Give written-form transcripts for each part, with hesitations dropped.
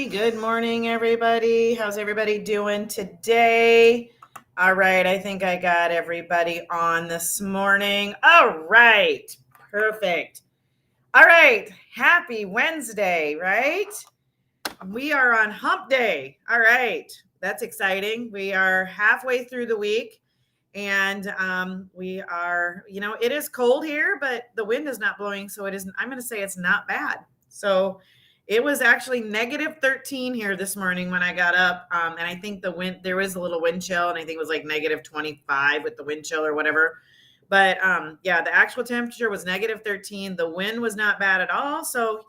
Good morning, everybody. How's everybody doing today? All right, I think I got everybody on this morning. All right, perfect. All right, happy Wednesday, right? We are on hump day. All right, that's exciting. We are halfway through the week, and we are, it is cold here, but the wind is not blowing, so it isn't. I'm going to say it's not bad. So it was actually negative 13 here this morning when I got up, and I think the wind, there was a little wind chill, and I think it was like negative 25 with the wind chill or whatever. But yeah, the actual temperature was negative 13. The wind was not bad at all. So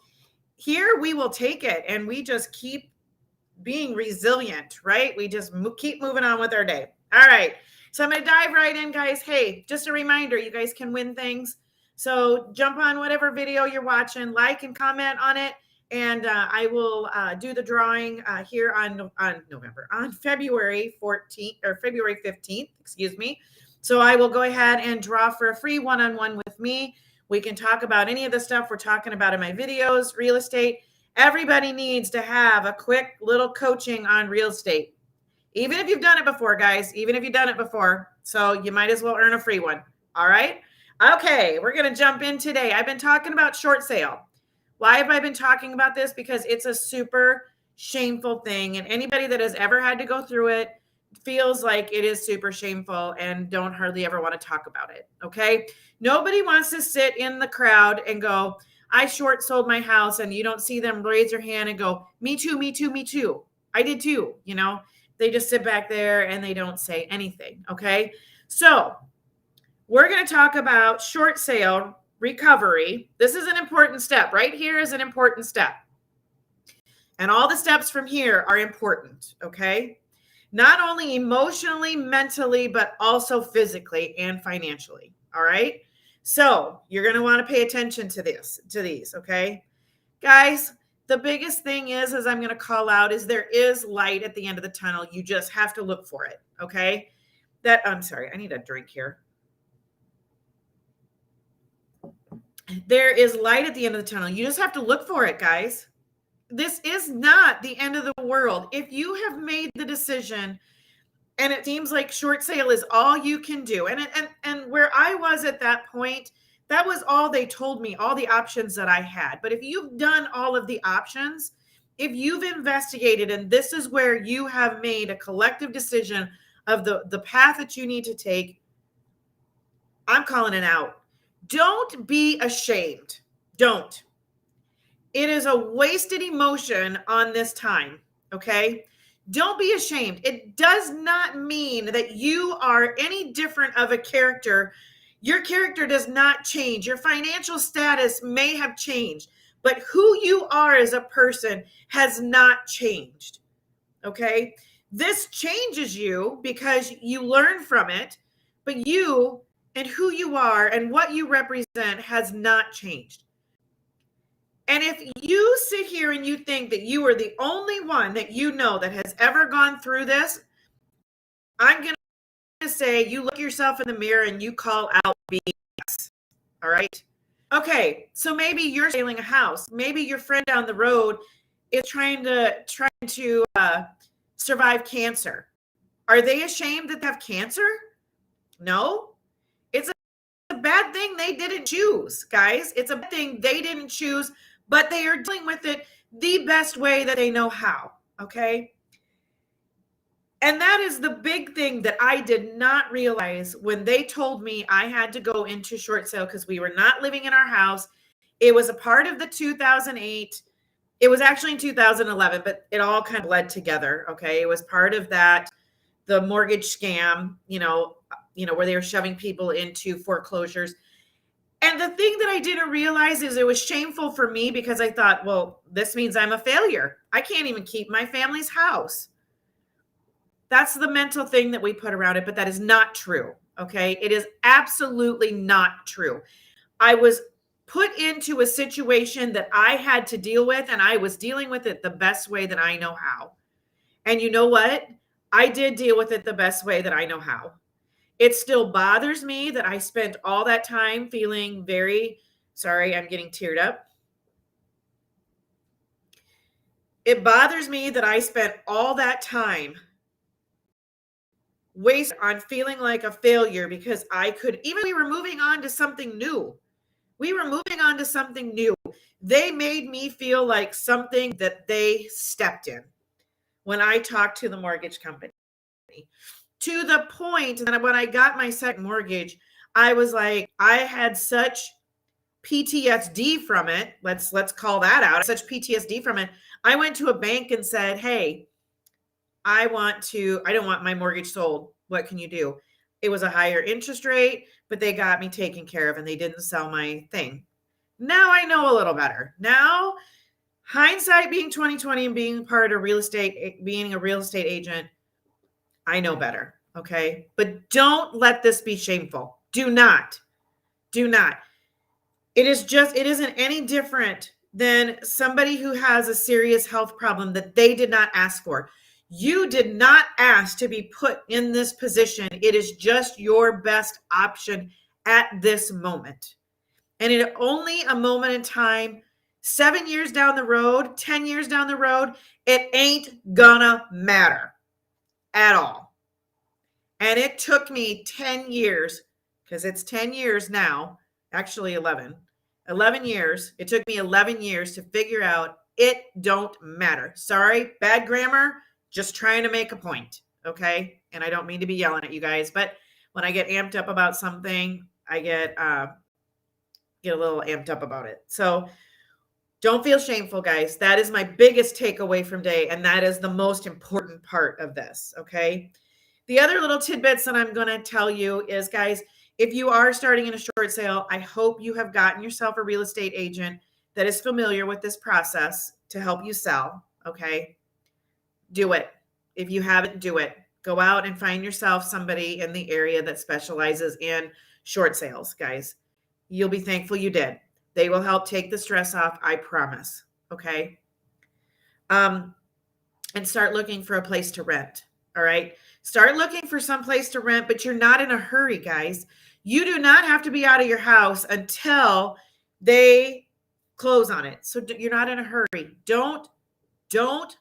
here we will take it, and we just keep being resilient, right? We just keep moving on with our day. All right. So I'm going to dive right in, guys. Hey, just a reminder, you guys can win things. So jump on whatever video you're watching, like and comment on it. And I will do the drawing here on February 14th or February 15th, excuse me. So I will go ahead and draw for a free one-on-one with me. We can talk about any of the stuff we're talking about in my videos, real estate. Everybody needs to have a quick little coaching on real estate. Even if you've done it before, guys, even if you've done it before. So you might as well earn a free one. All right. Okay. We're going to jump in today. I've been talking about short sale. Why have I been talking about this? Because it's a super shameful thing. And anybody that has ever had to go through it feels like it is super shameful and don't hardly ever want to talk about it. Okay. Nobody wants to sit in the crowd and go, I short sold my house, and you don't see them raise their hand and go, me too, me too, me too. I did too. They just sit back there and they don't say anything. Okay. So we're going to talk about short sale recovery. This is an important step. Right here is an important step. And all the steps from here are important. Okay. Not only emotionally, mentally, but also physically and financially. All right. So you're going to want to pay attention to these. Okay. Guys, the biggest thing is, as I'm going to call out, is there is light at the end of the tunnel. You just have to look for it. Okay. I'm sorry. I need a drink here. There is light at the end of the tunnel. You just have to look for it, guys. This is not the end of the world. If you have made the decision and it seems like short sale is all you can do, and where I was at that point, that was all they told me, all the options that I had. But if you've done all of the options, if you've investigated, and this is where you have made a collective decision of the path that you need to take, I'm calling it out. Don't be ashamed. Don't. It is a wasted emotion on this time, okay? Don't be ashamed. It does not mean that you are any different of a character. Your character does not change. Your financial status may have changed, but who you are as a person has not changed, okay? This changes you because you learn from it, but you and who you are and what you represent has not changed. And if you sit here and you think that you are the only one that you know that has ever gone through this, I'm going to say you look yourself in the mirror and you call out BS. All right. Okay. So maybe you're selling a house. Maybe your friend down the road is trying to survive cancer. Are they ashamed that they have cancer? No. It's a bad thing they didn't choose, guys. It's a bad thing they didn't choose, but they are dealing with it the best way that they know how, okay? And that is the big thing that I did not realize when they told me I had to go into short sale because we were not living in our house. It was a part of the 2008. It was actually in 2011, but it all kind of bled together, okay? It was part of that, the mortgage scam, where they were shoving people into foreclosures. And the thing that I didn't realize is it was shameful for me because I thought, well, this means I'm a failure. I can't even keep my family's house. That's the mental thing that we put around it, but that is not true. Okay. It is absolutely not true. I was put into a situation that I had to deal with, and I was dealing with it the best way that I know how. And you know what? I did deal with it the best way that I know how. It still bothers me that I spent all that time feeling very, sorry, I'm getting teared up. It bothers me that I spent all that time wasted on feeling like a failure because we were moving on to something new. We were moving on to something new. They made me feel like something that they stepped in when I talked to the mortgage company. To the point that when I got my second mortgage, I was like, I had such PTSD from it. Let's call that out. Such PTSD from it. I went to a bank and said, "Hey, I don't want my mortgage sold. What can you do?" It was a higher interest rate, but they got me taken care of and they didn't sell my thing. Now I know a little better. Now, hindsight being 2020 and being part of being a real estate agent, I know better. Okay. But don't let this be shameful. Do not. Do not. It isn't any different than somebody who has a serious health problem that they did not ask for. You did not ask to be put in this position. It is just your best option at this moment. And in only a moment in time, 7 years down the road, 10 years down the road, it ain't gonna matter at all. And it took me 10 years, because it's 10 years now, actually 11 years. It took me 11 years to figure out it don't matter. Sorry, bad grammar, just trying to make a point. Okay. And I don't mean to be yelling at you guys, but when I get amped up about something, I get a little amped up about it. So don't feel shameful, guys. That is my biggest takeaway from today. And that is the most important part of this. Okay. The other little tidbits that I'm going to tell you is, guys, if you are starting in a short sale, I hope you have gotten yourself a real estate agent that is familiar with this process to help you sell. Okay. Do it. If you haven't, do it. Go out and find yourself somebody in the area that specializes in short sales, guys. You'll be thankful you did. They will help take the stress off. I promise. Okay. And start looking for a place to rent. All right. Start looking for some place to rent, but you're not in a hurry, guys. You do not have to be out of your house until they close on it. So you're not in a hurry. Don't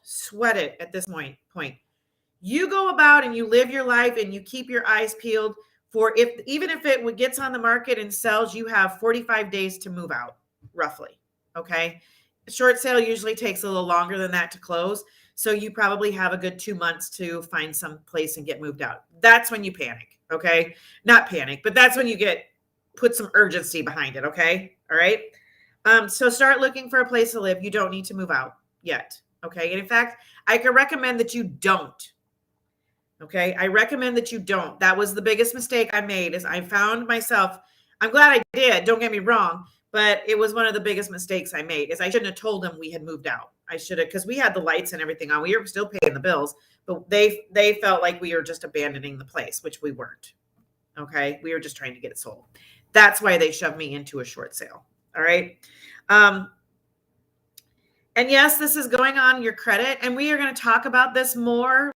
sweat it at this point. You go about and you live your life and you keep your eyes peeled for even if it gets on the market and sells, you have 45 days to move out, roughly. Okay. Short sale usually takes a little longer than that to close. So you probably have a good 2 months to find some place and get moved out. That's when you panic. Okay. Not panic, but that's when you put some urgency behind it. Okay. All right. So start looking for a place to live. You don't need to move out yet. Okay. And in fact, I can recommend that you don't. Okay. I recommend that you don't. That was the biggest mistake I made is I found myself, I'm glad I did. Don't get me wrong. But it was one of the biggest mistakes I made is I shouldn't have told them we had moved out. I should have, because we had the lights and everything on. We were still paying the bills, but they felt like we were just abandoning the place, which we weren't. Okay. We were just trying to get it sold. That's why they shoved me into a short sale. All right. And yes, this is going on your credit. And we are going to talk about this more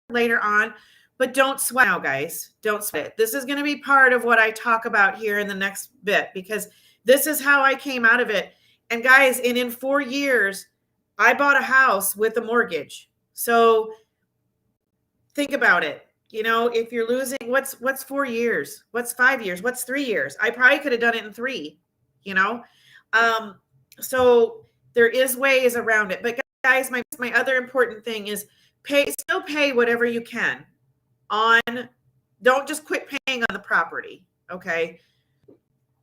later on, but don't sweat now, guys. Don't sweat it. This is going to be part of what I talk about here in the next bit, because this is how I came out of it. And guys, in 4 years, I bought a house with a mortgage. So think about it. If you're losing, what's 4 years? What's 5 years? What's 3 years? I probably could have done it in 3, So there is ways around it. But guys, my other important thing is still pay whatever you can don't just quit paying on the property. Okay.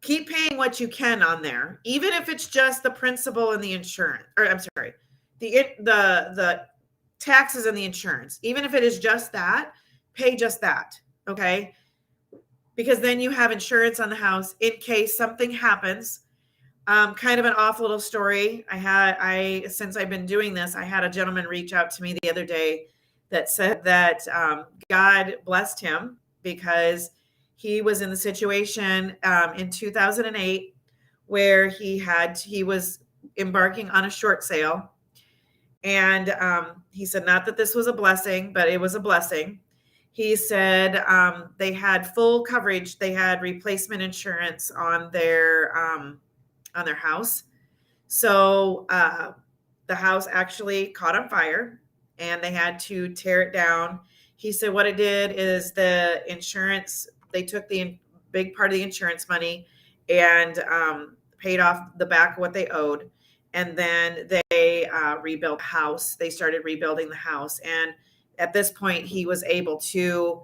Keep paying what you can on there, even if it's just the principal and the insurance, or I'm sorry, the taxes and the insurance. Even if it is just that, pay just that. Okay. Because then you have insurance on the house in case something happens. Kind of an off little story. Since I've been doing this, I had a gentleman reach out to me the other day that said that God blessed him because he was in the situation in 2008 where he was embarking on a short sale. And he said, not that this was a blessing, but it was a blessing. He said they had full coverage. They had replacement insurance on their house. So the house actually caught on fire and they had to tear it down. He said what it did is the insurance, they took the big part of the insurance money and paid off the back of what they owed. And then they rebuilt the house. They started rebuilding the house. And at this point, he was able to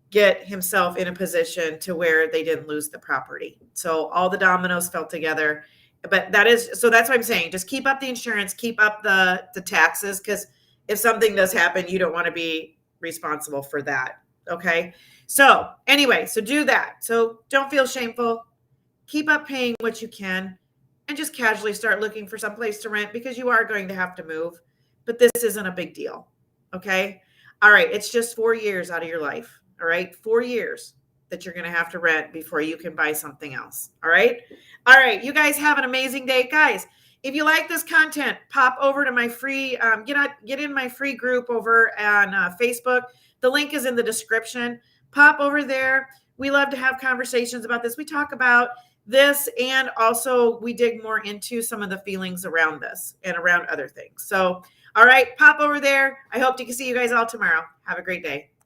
get himself in a position to where they didn't lose the property. So all the dominoes fell together. But that's what I'm saying. Just keep up the insurance, keep up the taxes, because if something does happen, you don't want to be responsible for that. Okay. So anyway, so do that. So don't feel shameful. Keep up paying what you can and just casually start looking for some place to rent because you are going to have to move. But this isn't a big deal. Okay. All right. It's just 4 years out of your life. All right. 4 years that you're going to have to rent before you can buy something else. All right. All right. You guys have an amazing day. Guys, if you like this content, pop over to my free, get in my free group over on Facebook. The link is in the description. Pop over there. We love to have conversations about this. We talk about this, and also we dig more into some of the feelings around this and around other things. So, all right, pop over there. I hope to see you guys all tomorrow. Have a great day.